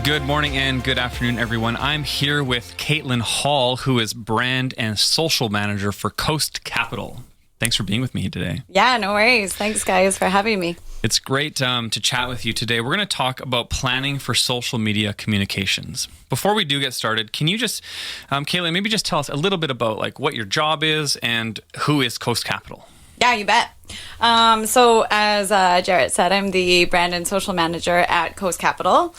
Good morning and good afternoon, everyone. I'm here with Caitlin Hall, who is brand and social manager for Coast Capital. Thanks for being with me today. Yeah, no worries. Thanks, guys, for having me. It's great to chat with you today. We're going to talk about planning for social media communications. Before we do get started, can you just, Caitlin, maybe just tell us a little bit about like what your job is and who is Coast Capital? Yeah, you bet. So as Jarrett said, I'm the brand and social manager at Coast Capital.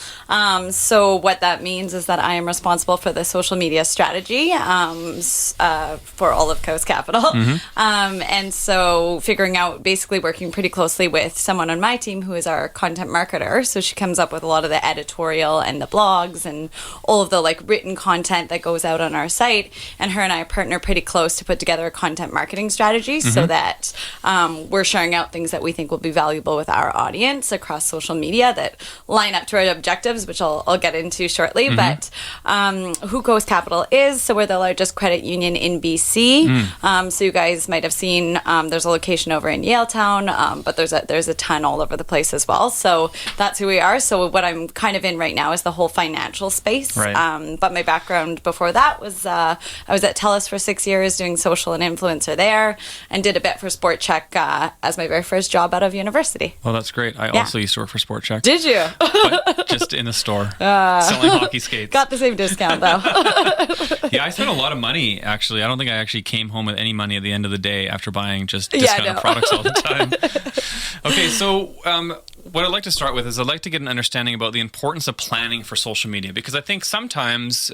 So what that means is that I am responsible for the social media strategy for all of Coast Capital. And so figuring out, basically working pretty closely with someone on my team who is our content marketer. So she comes up with a lot of the editorial and the blogs and all of the like written content that goes out on our site. And her and I partner pretty close to put together a content marketing strategy so that we're sharing out things that we think will be valuable with our audience across social media that line up to our objectives, which I'll get into shortly. But who Coast Capital is, so we're the largest credit union in BC. So you guys might have seen there's a location over in Yaletown, but there's a ton all over the place as well. So that's who we are. So what I'm kind of in right now is the whole financial space. Right. But my background before that was I was at TELUS for 6 years doing social and influencer there, and did a bit for Sport Check as my very first job out of university. Oh, that's great. I also used to work for Sport Check. Did you? But just in the store, selling hockey skates. Got the same discount, though. Yeah, I spent a lot of money, actually. I don't think I actually came home with any money at the end of the day after buying just discounted products all the time. Okay, so what I'd like to start with is I'd like to get an understanding about the importance of planning for social media, because I think sometimes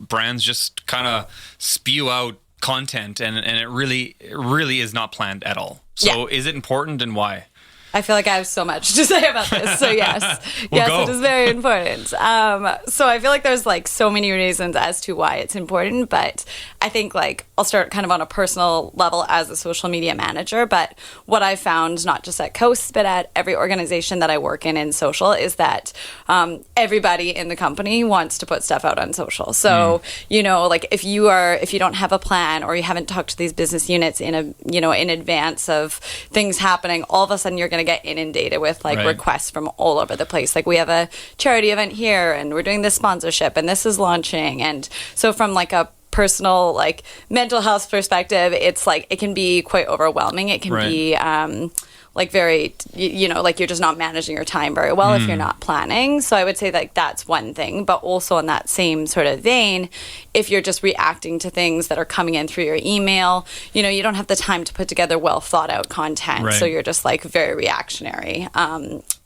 brands just kind of spew out content and it really is not planned at all. So is it important, and why? I feel like I have so much to say about this. So yes, it is very important. So I feel like there's like so many reasons as to why it's important, but I think like I'll start kind of on a personal level as a social media manager. But what I found, not just at Coast, but at every organization that I work in social, is that everybody in the company wants to put stuff out on social. So you know, like if you don't have a plan, or you haven't talked to these business units in advance of things happening, all of a sudden you're going to get inundated with like requests from all over the place. Like we have a charity event here, and we're doing this sponsorship, and this is launching. And so from like a personal like mental health perspective, it's like it can be quite overwhelming. It can be like very, you know, like you're just not managing your time very well if you're not planning. So I would say like that's one thing. But also in that same sort of vein, if you're just reacting to things that are coming in through your email, you know, you don't have the time to put together well thought out content. So you're just like very reactionary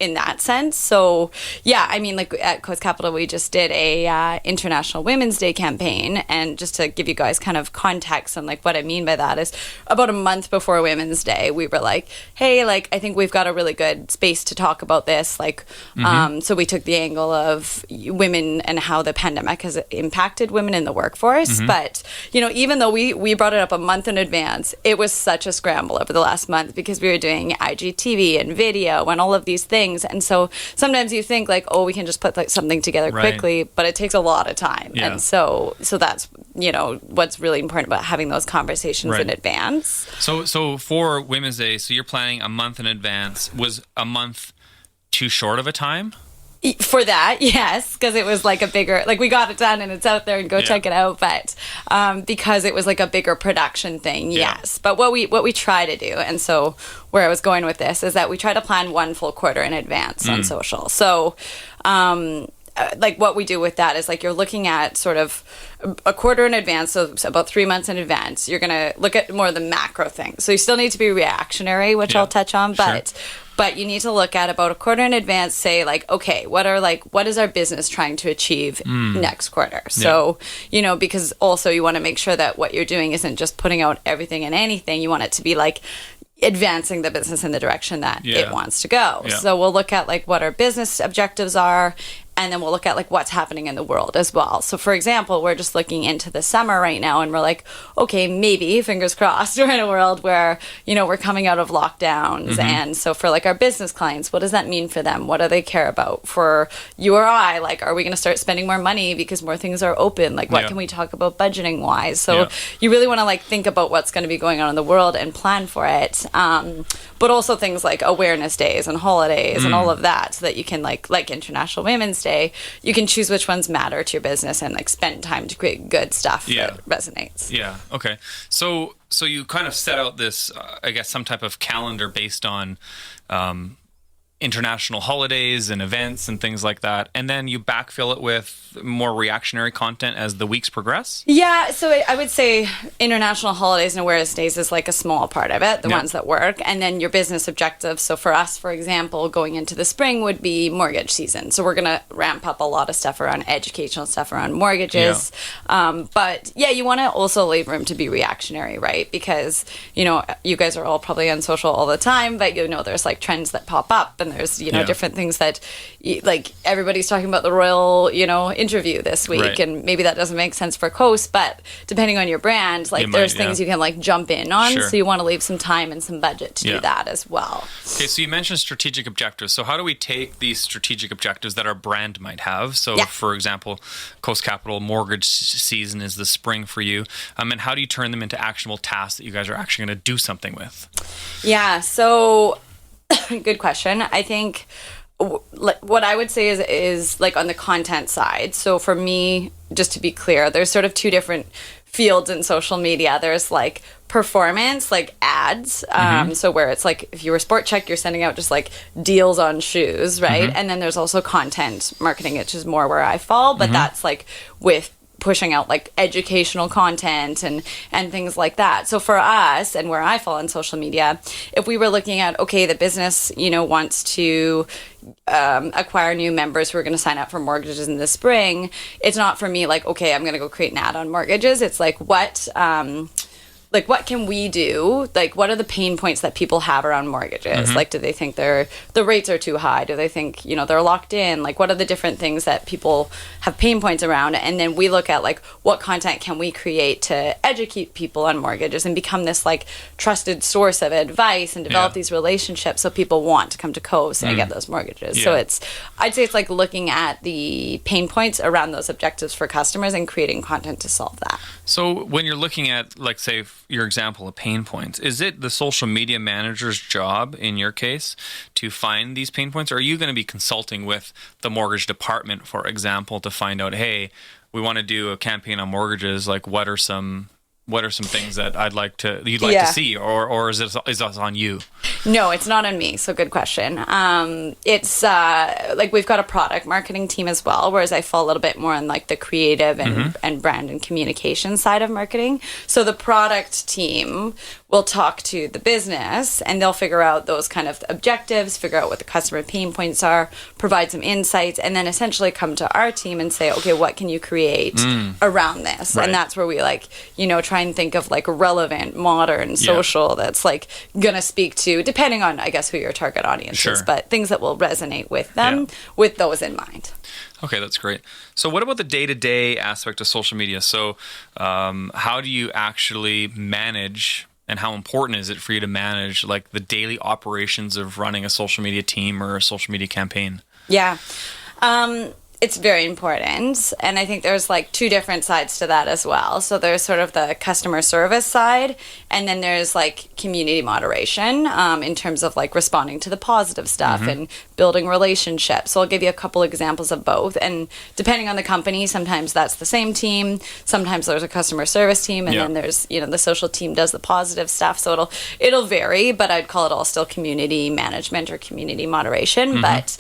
in that sense. So yeah, I mean, like at Coast Capital, we just did a International Women's Day campaign. And just to give you guys kind of context and like what I mean by that is about a month before Women's Day, we were like, hey, like, I think we've got a really good space to talk about this. Like, so we took the angle of women and how the pandemic has impacted women in the workforce. But, you know, even though we brought it up a month in advance, it was such a scramble over the last month because we were doing IGTV and video and all of these things. And so sometimes you think like, oh, we can just put like something together quickly, but it takes a lot of time. Yeah. And so that's, you know, what's really important about having those conversations in advance. So for Women's Day, so you're planning a month in advance. Was a month too short of a time? For that, yes, because it was like a bigger, like we got it done and it's out there and go check it out. But because it was like a bigger production thing, yes. But what we try to do, and so where I was going with this is that we try to plan one full quarter in advance on social. So like what we do with that is like you're looking at sort of a quarter in advance, so about 3 months in advance. You're going to look at more of the macro things. So you still need to be reactionary, which I'll touch on, but you need to look at about a quarter in advance, say like, okay, what is our business trying to achieve next quarter? So, you know, because also you want to make sure that what you're doing isn't just putting out everything and anything. You want it to be like advancing the business in the direction that it wants to go. So we'll look at like what our business objectives are, and then we'll look at like what's happening in the world as well. So for example, we're just looking into the summer right now, and we're like, okay, maybe, fingers crossed, we're in a world where, you know, we're coming out of lockdowns. And so for like our business clients, what does that mean for them? What do they care about? For you or I, like, are we going to start spending more money because more things are open? Like, what can we talk about budgeting wise? So you really want to like think about what's going to be going on in the world and plan for it. But also things like awareness days and holidays and all of that, so that you can like International Women's Day day, you can choose which ones matter to your business and like spend time to create good stuff that resonates. Yeah. Okay. So you kind of set out this, I guess, some type of calendar based on international holidays and events and things like that, and then you backfill it with more reactionary content as the weeks progress? Yeah, so I would say international holidays and awareness days is like a small part of it, the ones that work, and then your business objectives. So for us, for example, going into the spring would be mortgage season. So we're going to ramp up a lot of stuff around educational stuff around mortgages. But yeah, you want to also leave room to be reactionary, right? Because, you know, you guys are all probably on social all the time, but you know, there's like trends that pop up, and there's, you know, different things that, like, everybody's talking about the royal, you know, interview this week, and maybe that doesn't make sense for Coast, but depending on your brand, like, there's things you can like jump in on. So you want to leave some time and some budget to do that as well. Okay, so you mentioned strategic objectives. So how do we take these strategic objectives that our brand might have? So for example, Coast Capital mortgage season is the spring for you. And how do you turn them into actionable tasks that you guys are actually going to do something with? Yeah, so good question. I think what I would say is like on the content side. So for me, just to be clear, there's sort of two different fields in social media. There's like performance, like ads. So where it's like, if you were Sport Chek, you're sending out just like deals on shoes, right? And then there's also content marketing, which is more where I fall, but that's like with pushing out like educational content and things like that. So for us, and where I fall on social media, if we were looking at, okay, the business, you know, wants to acquire new members who are going to sign up for mortgages in the spring, it's not for me like, okay, I'm going to go create an ad on mortgages. It's like, what can we do? Like, what are the pain points that people have around mortgages? Like, do they think the rates are too high? Do they think, you know, they're locked in? Like, what are the different things that people have pain points around? And then we look at, like, what content can we create to educate people on mortgages and become this, like, trusted source of advice and develop these relationships so people want to come to Coast and get those mortgages. So I'd say it's like looking at the pain points around those objectives for customers and creating content to solve that. So when you're looking at, like, say, your example of pain points, is it the social media manager's job in your case to find these pain points, or are you going to be consulting with the mortgage department, for example, to find out, hey, we want to do a campaign on mortgages, like what are some things that you'd like to see, or is this on you? No, it's not on me. So good question. It's like we've got a product marketing team as well, whereas I fall a little bit more on like the creative and brand and communication side of marketing. So the product team will talk to the business and they'll figure out those kind of objectives, figure out what the customer pain points are, provide some insights, and then essentially come to our team and say, okay, what can you create around this? Right. And that's where we like, you know, try and think of like relevant, modern, social that's like gonna speak to, depending on, I guess, who your target audience is, but things that will resonate with them with those in mind. Okay, that's great. So what about the day-to-day aspect of social media? So how do you actually manage, and how important is it for you to manage like the daily operations of running a social media team or a social media campaign? Yeah. It's very important. And I think there's like two different sides to that as well. So there's sort of the customer service side, and then there's like community moderation in terms of like responding to the positive stuff and building relationships. So I'll give you a couple examples of both. And depending on the company, sometimes that's the same team. Sometimes there's a customer service team, and then there's, you know, the social team does the positive stuff. So it'll vary, but I'd call it all still community management or community moderation. But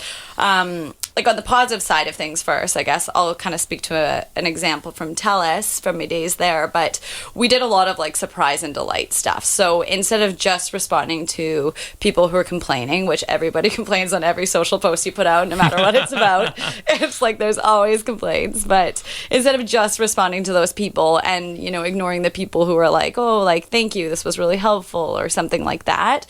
like on the positive side of things first, I guess I'll kind of speak to an example from TELUS from my days there, but we did a lot of like surprise and delight stuff. So instead of just responding to people who are complaining, which everybody complains on every social post you put out, no matter what it's about, it's like there's always complaints, but instead of just responding to those people and, you know, ignoring the people who are like, oh, like, thank you, this was really helpful or something like that,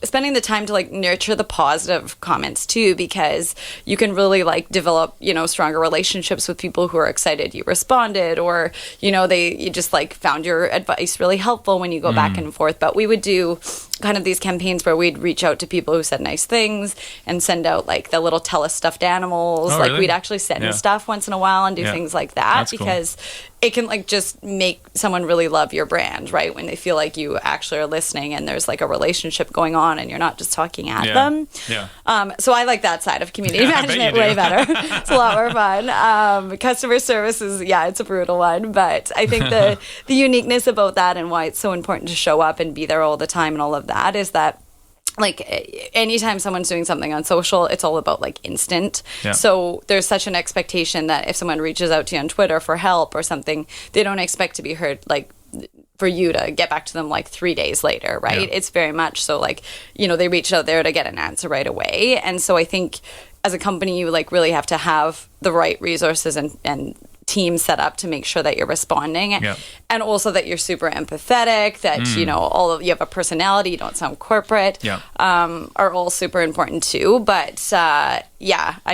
spending the time to like nurture the positive comments too, because you can really like develop, you know, stronger relationships with people who are excited you responded, or, you know, you just like found your advice really helpful when you go back and forth. But we would do kind of these campaigns where we'd reach out to people who said nice things and send out like the little tell us stuffed animals. Oh, like really? we'd actually send stuff once in a while and do things like that. That's because it can like just make someone really love your brand, right? When they feel like you actually are listening and there's like a relationship going on and you're not just talking at them. So I like that side of community management way better. It's a lot more fun. Customer service is, it's a brutal one, but I think the uniqueness about that and why it's so important to show up and be there all the time and all of that is that like anytime someone's doing something on social, it's all about like instant. So there's such an expectation that if someone reaches out to you on Twitter for help or something, they don't expect to be heard like for you to get back to them like 3 days later, right? It's very much so like, they reach out there to get an answer right away. And so I think as a company, you like really have to have the right resources and team set up to make sure that you're responding and also that you're super empathetic, that you have a personality, you don't sound corporate, are all super important too. But I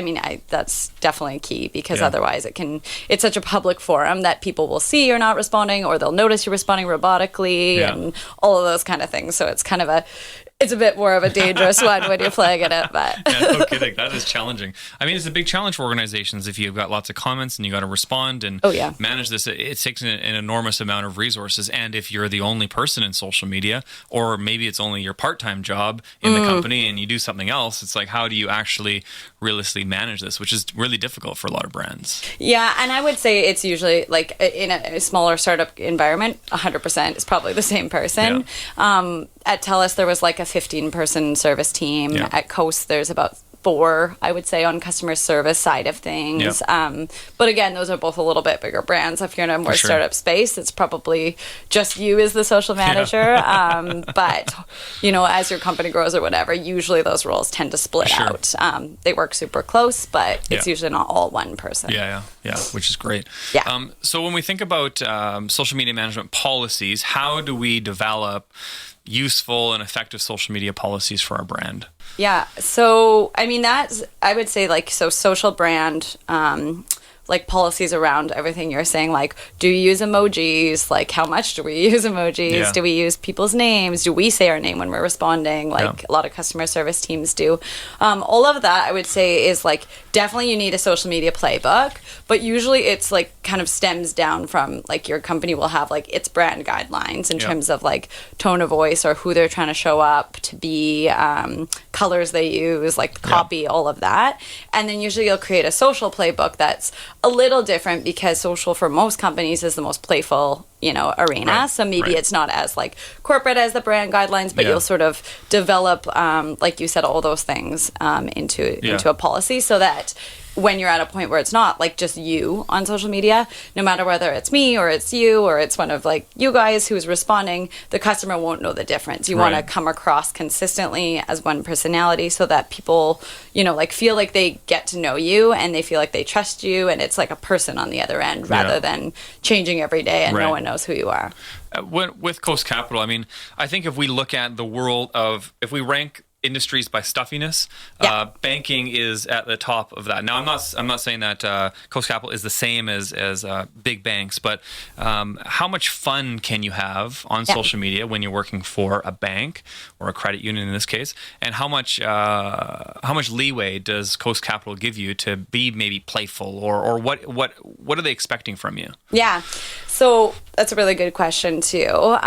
mean, that's definitely key because otherwise it's such a public forum that people will see you're not responding or they'll notice you're responding robotically and all of those kind of things. So it's kind of it's a bit more of a dangerous one when you're playing at it, but no kidding. That is challenging. I mean, it's a big challenge for organizations if you've got lots of comments and you got to respond and manage this. It takes an enormous amount of resources. And if you're the only person in social media, or maybe it's only your part-time job in the company and you do something else, it's like, how do you actually realistically manage this, which is really difficult for a lot of brands. Yeah, and I would say it's usually like in a smaller startup environment, 100% is probably the same person. At TELUS, there was like a 15-person service team. At Coast, there's about 4, I would say, on customer service side of things. But again, those are both a little bit bigger brands. If you're in a more startup space, it's probably just you as the social manager. But, as your company grows or whatever, usually those roles tend to split out. They work super close, but it's usually not all one person. Yeah, which is great. So when we think about social media management policies, how do we develop useful and effective social media policies for our brand? Yeah. So, I mean, I would say like, so social brand, like policies around everything you're saying, like, do you use emojis? Like, how much do we use emojis? Do we use people's names? Do we say our name when we're responding? Like a lot of customer service teams do. All of that, I would say, is like, definitely you need a social media playbook, but usually it's like kind of stems down from like your company will have like its brand guidelines in terms of like tone of voice or who they're trying to show up to be, colors they use, like copy, all of that. And then usually you'll create a social playbook that's a little different because social for most companies is the most playful, arena. So maybe it's not as like corporate as the brand guidelines, but you'll sort of develop, like you said, all those things into a policy so that when you're at a point where it's not like just you on social media, no matter whether it's me or it's you or it's one of like you guys who's responding, the customer won't know the difference. You want to come across consistently as one personality so that people, like feel like they get to know you and they feel like they trust you and it's like a person on the other end rather than changing every day and no one knows who you are. With Coast Capital, I mean, I think if we look at the world if we rank industries by stuffiness, banking is at the top of that. Now, I'm not saying that Coast Capital is the same as big banks, but how much fun can you have on social media when you're working for a bank or a credit union in this case, and how much leeway does Coast Capital give you to be maybe playful or what are they expecting from you? Yeah, so that's a really good question too.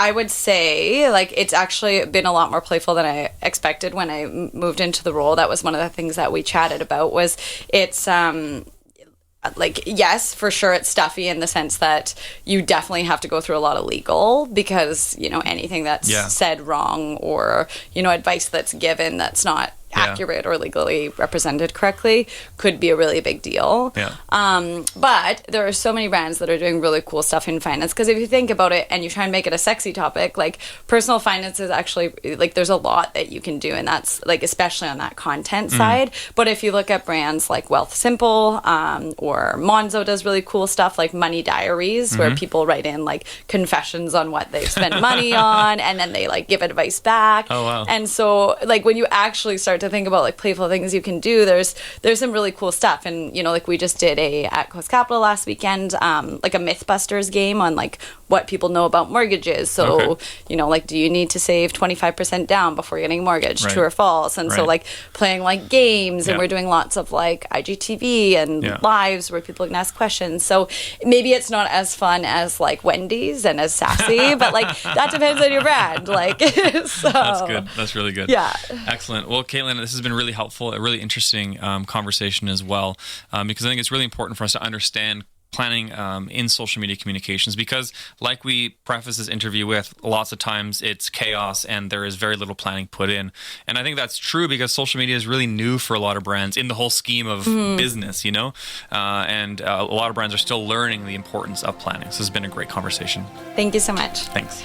I would say, like, it's actually been a lot more playful than I expected when I moved into the role. That was one of the things that we chatted about was it's, like, yes, for sure it's stuffy in the sense that you definitely have to go through a lot of legal because, anything that's said wrong or, advice that's given that's not accurate or legally represented correctly could be a really big deal. But there are so many brands that are doing really cool stuff in finance because if you think about it and you try and make it a sexy topic, like personal finance is actually like there's a lot that you can do and that's like especially on that content side. But if you look at brands like Wealthsimple or Monzo does really cool stuff like money diaries where people write in like confessions on what they've spent money on and then they like give advice back. Oh, wow. And so like when you actually start to to think about like playful things you can do, there's some really cool stuff. And, you know, like we just did at Coast Capital last weekend, like a Mythbusters game on like what people know about mortgages. So, you know, like, do you need to save 25% down before getting a mortgage, true or false? And so like playing like games, and we're doing lots of like IGTV and lives where people can ask questions. So maybe it's not as fun as like Wendy's and as sassy, but like that depends on your brand. Like, so that's good. That's really good. Yeah. Excellent. Well, Caitlin, this has been really helpful, a really interesting conversation as well, because I think it's really important for us to understand planning in social media communications, because like we preface this interview with, lots of times it's chaos and there is very little planning put in. And I think that's true because social media is really new for a lot of brands in the whole scheme of business, you know, and a lot of brands are still learning the importance of planning. So this has been a great conversation. Thank you so much. Thanks.